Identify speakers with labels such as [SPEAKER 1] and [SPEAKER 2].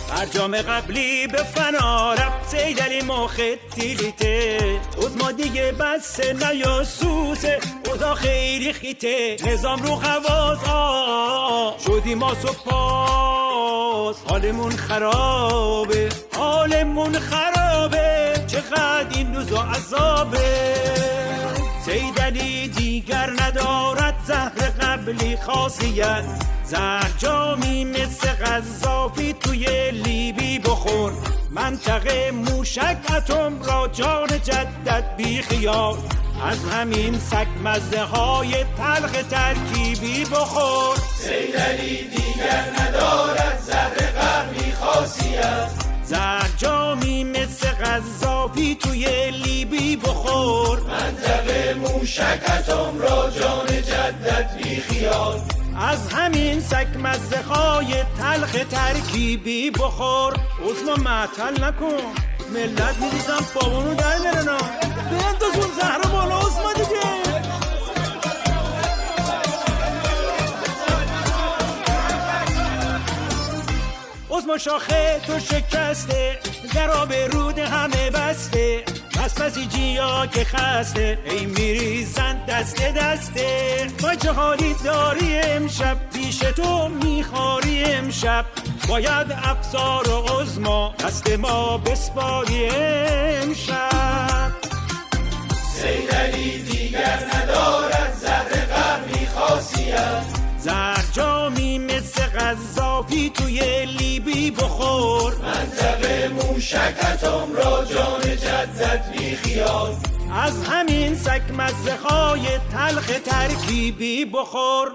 [SPEAKER 1] برجام قبلی به فنا رفت سیدلی مختیلیته از ما دیگه بس نیا سوزه اوضاع خیلی خیته نظام رو قواز شدی ما سپاس حالمون خرابه چقدر این روزا عذابه سیدلی دیگر ندارد زهر قبلی خاصیت زهر جامی مثل قذافی توی لیبی بخور منطقه موشک اتم را جان جدد بی خیال از همین سگ مزه های تلخ ترکیبی بخور
[SPEAKER 2] سیدلی دیگر ندارد زهر قبلی خاصیت
[SPEAKER 1] زهر جامی مثل قذافی توی لیبی بخور
[SPEAKER 2] منطقه موشک اتم را جان جدد بی خیال
[SPEAKER 1] از همین سگ مزه های تلخ ترکیبی بخور عزما معطل نکن ملت میریزم بابونو در میرنا بنداز اون زهر بالا عزما دیگه عزما شاخه تو شکسته درا به رود همه بسته بسی جیا که خسته ای میریزن دسته ما چه حالی داری امشب پیش تو میخواری امشب باید افسار و عزما دست ما بسپاری امشب
[SPEAKER 2] سیدلی دیگر ندارد زهر قبلی خاصیت
[SPEAKER 1] زهر جامی مثل قذافی توی لیبی بخور
[SPEAKER 2] منطقه موشک اتم را جان جدد بی خیال
[SPEAKER 1] از همین سگ مزه های تلخ ترکیبی بخور